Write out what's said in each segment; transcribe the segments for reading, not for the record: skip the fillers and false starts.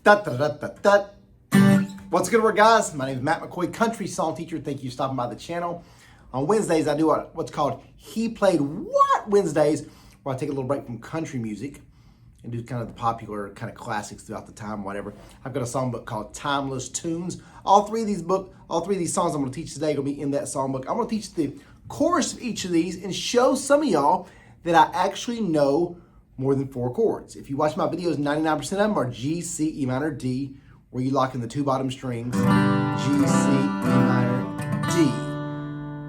Da-da-da-da-da. What's good work, guys? My name is Matt McCoy, country song teacher. Thank you for stopping by the channel. On Wednesdays, I do what's called He Played What Wednesdays, where I take a little break from country music and do kind of the popular kind of classics throughout the time, whatever. I've got a songbook called Timeless Tunes. All three of these songs I'm going to teach today are going to be in that songbook. I'm going to teach the chorus of each of these and show some of y'all that I actually know more than 4 chords. If you watch my videos, 99% of them are G, C, E minor, D, where you lock in the 2 bottom strings, G, C, E minor, D.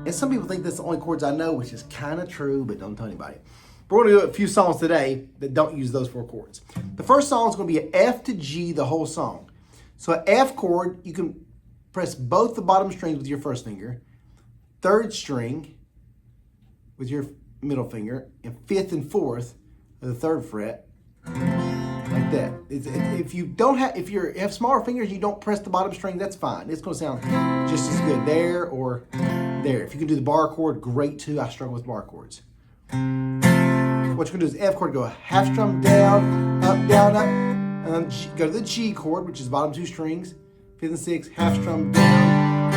And some people think that's the only chords I know, which is kind of true, but don't tell anybody. But we're going to do a few songs today that don't use those 4 chords. The first song is going to be an F to G the whole song. So an F chord, you can press both the bottom strings with your first finger, 3rd string with your middle finger, and 5th and 4th of the 3rd fret, like that. If you have smaller fingers, you don't press the bottom string, that's fine. It's going to sound just as good there or there. If you can do the bar chord, great too. I struggle with bar chords. What you're going to do is F chord, go half strum down, up, and then go to the G chord, which is the bottom 2 strings, 5th and 6th, half strum down,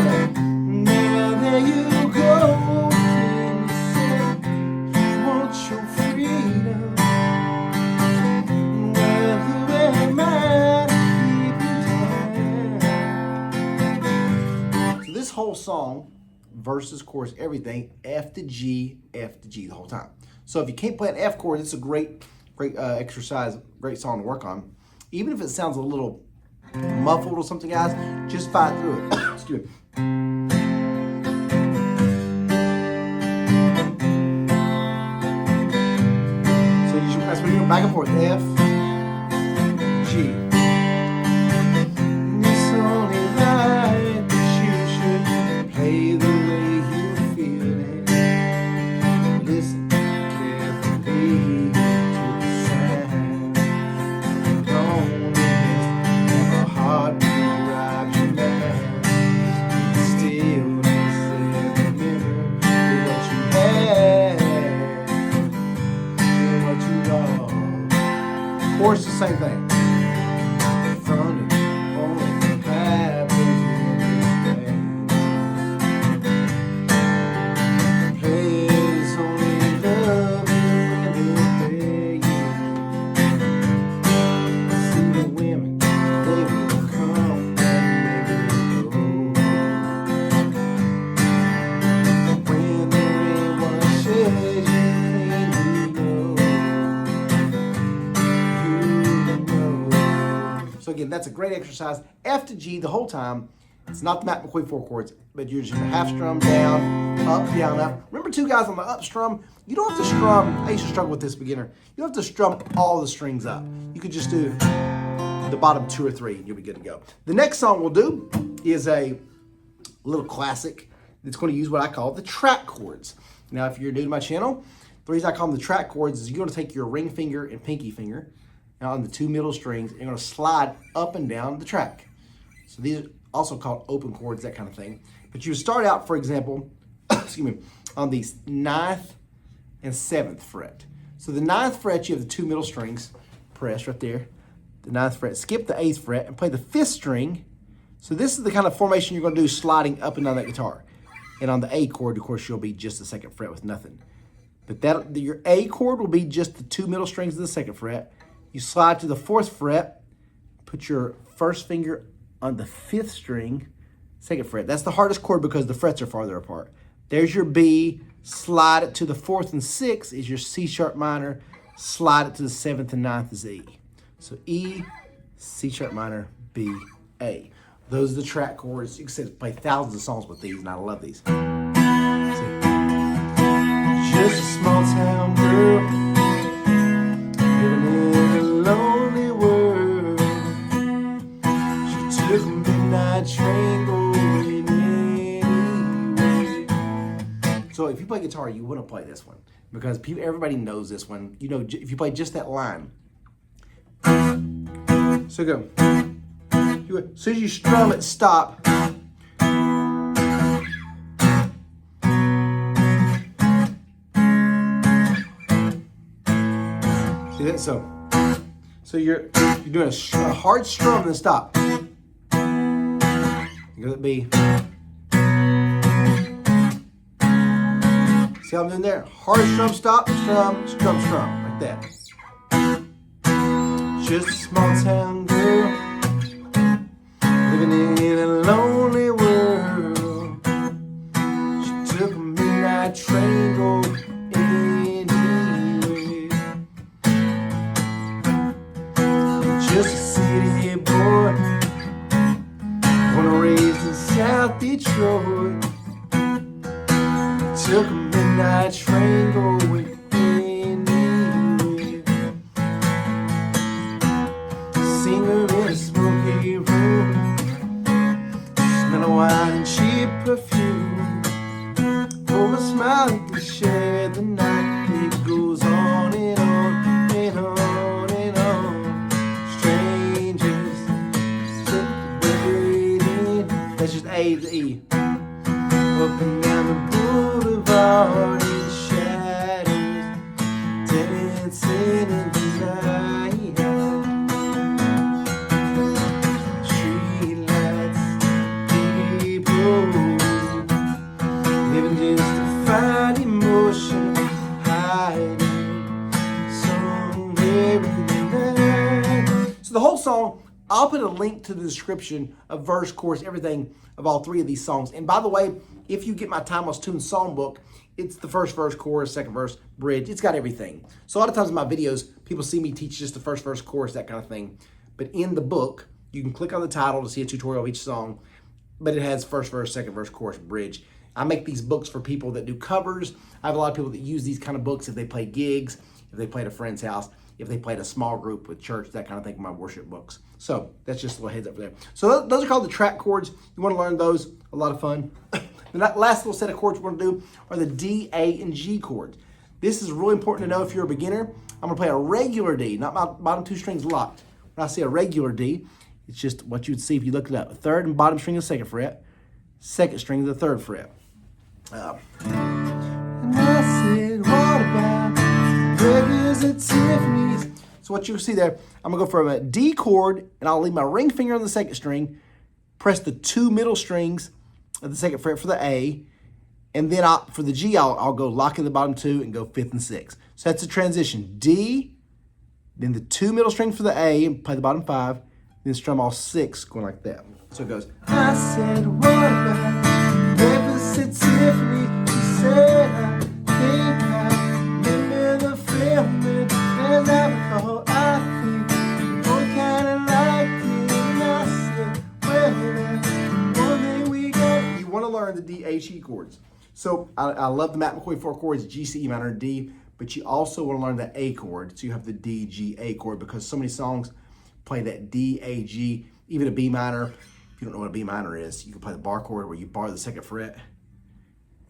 up. Now there you go. Whole song, verses, chorus, everything, F to G the whole time. So if you can't play an F chord, it's a great exercise, great song to work on. Even if it sounds a little muffled or something, guys, just fight through it. Excuse me. So that's when you go back and forth, F, G. Chorus, the same thing. So again, that's a great exercise. F to G the whole time. It's not the Matt McCoy 4 chords, but you're just half strum down, up. Remember, too, guys, on the up strum, you don't have to strum. I used to struggle with this beginner. You don't have to strum all the strings up. You could just do the bottom 2 or 3, and you'll be good to go. The next song we'll do is a little classic that's going to use what I call the track chords. Now, if you're new to my channel, the reason I call them the track chords is you're going to take your ring finger and pinky finger on the 2 middle strings, and you're going to slide up and down the track. So these are also called open chords, that kind of thing. But you start out, for example, excuse me, on the 9th and 7th fret. So the 9th fret, you have the 2 middle strings pressed right there. The 9th fret, skip the 8th fret and play the 5th string. So this is the kind of formation you're going to do sliding up and down that guitar. And on the A chord, of course, you'll be just the 2nd fret with nothing. But your A chord will be just the 2 middle strings of the 2nd fret. You slide to the 4th fret, put your first finger on the 5th string, 2nd fret. That's the hardest chord because the frets are farther apart. There's your B, slide it to the 4th and 6th is your C sharp minor, slide it to the 7th and 9th is E. So E, C sharp minor, B, A. Those are the track chords. You can play thousands of songs with these, and I love these. Just a small town girl, living in a lonely world. She took a midnight train going anyway. So if you play guitar, you want to play this one because everybody knows this one. You know, if you play just that line. So go. As soon as you strum it, stop. See that? So So you're doing a hard strum and then stop. You're gonna be. See how I'm doing there? Hard strum, stop, strum, strum, strum, like that. Just a small town girl living in a lonely world. She took a midnight train going anywhere. Just a city boy, born and raised in South Detroit. Took a midnight train going anywhere. Singer in a smoky room, smell of wine and cheap perfume. Over a smile you can share the night. It goes on and on and on and on. Strangers separated. That's just A to E. Up and down the boulevard in the shadows, dancing in the night. Streetlights, people living just to find emotion, hiding somewhere in the night. So the whole song, I'll put a link to the description of verse, chorus, everything of all three of these songs. And by the way, if you get my Timeless Tunes Songbook, it's the first verse, chorus, second verse, bridge. It's got everything. So a lot of times in my videos, people see me teach just the first verse, chorus, that kind of thing. But in the book, you can click on the title to see a tutorial of each song. But it has first verse, second verse, chorus, bridge. I make these books for people that do covers. I have a lot of people that use these kind of books if they play gigs, if they play at a friend's house, if they played a small group with church, that kind of thing, my worship books. So that's just a little heads up there. So those are called the track chords. You want to learn those, a lot of fun. The last little set of chords we're going to do are the D, A, and G chords. This is really important to know if you're a beginner. I'm going to play a regular D, not my bottom two strings locked. When I say a regular D, it's just what you'd see if you looked it up. Third and bottom string of the second fret, second string of the third fret. And I said, what about breakfast at Tiffany's? So what you'll see there, I'm going to go from a D chord, and I'll leave my ring finger on the second string, press the two middle strings of the second fret for the A, and then for the G, I'll go lock in the bottom two and go fifth and sixth. So that's a transition. D, then the two middle strings for the A, and play the bottom five, then strum all six, going like that. So it goes, I said, what about breakfast at Tiffany? She said, I think I remember the film, and as I recall, I think we both kind of liked it, and I said, well, one thing we got. You want to learn the D, A, G chords. So I love the Matt McCoy 4 chords, G, C, E minor, D, but you also want to learn the A chord. So you have the D, G, A chord, because so many songs play that D, A, G, even a B minor. If you don't know what a B minor is, you can play the bar chord where you bar the second fret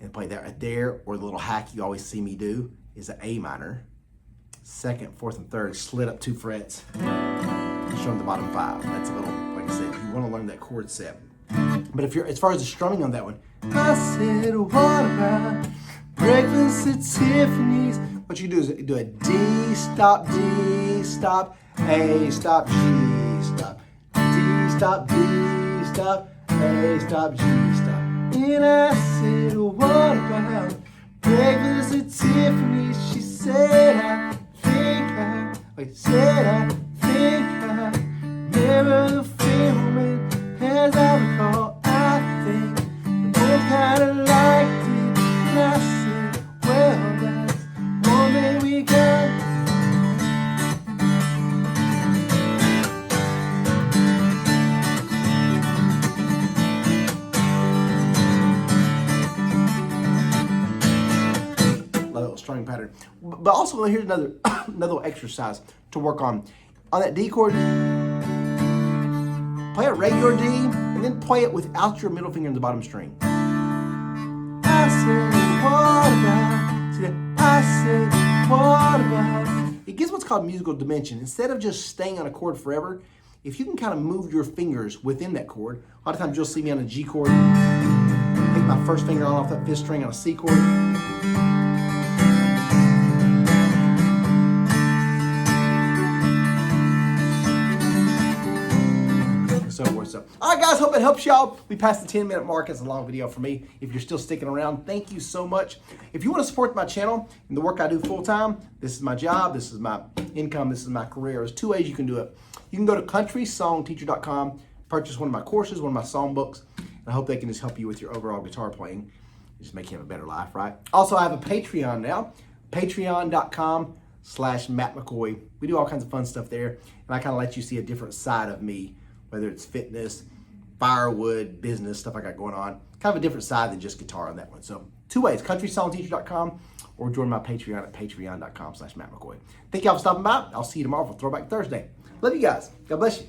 and play that right there, or the little hack you always see me do is an A minor. Second, fourth, and third, slid up 2 frets, and strum the bottom 5. That's a little, like I said, you want to learn that chord set. But if you're, as far as the strumming on that one, I said, what about breakfast at Tiffany's? What you do is do a D, stop, A, stop, G, stop, D, stop, A, stop, G, stop. And I said, what about breakfast at Tiffany's? She said, I think I remember the film, and as I recall, I think we both kind of liked it. And I said, well, that's one thing we got. Strumming pattern. But also here's another little exercise to work on. On that D chord, play a regular D and then play it without your middle finger in the bottom string. I said, what about? See that? I said, what about? It gives what's called musical dimension. Instead of just staying on a chord forever, if you can kind of move your fingers within that chord, a lot of times you'll see me on a G chord, take my first finger on off that fifth string on a C chord, so forth. So, all right, guys, hope it helps y'all. We passed the 10-minute mark. It's a long video for me. If you're still sticking around, thank you so much. If you want to support my channel and the work I do full-time, this is my job, this is my income, this is my career. There's 2 ways you can do it. You can go to CountrySongTeacher.com, purchase one of my courses, one of my songbooks, and I hope they can just help you with your overall guitar playing. Just make you have a better life, right? Also, I have a Patreon now, patreon.com/Matt McCoy. We do all kinds of fun stuff there, and I kind of let you see a different side of me, whether it's fitness, firewood, business, stuff I got going on. Kind of a different side than just guitar on that one. So 2 ways, CountrySongTeacher.com or join my Patreon at patreon.com/Matt McCoy. Thank y'all for stopping by. I'll see you tomorrow for Throwback Thursday. Love you guys. God bless you.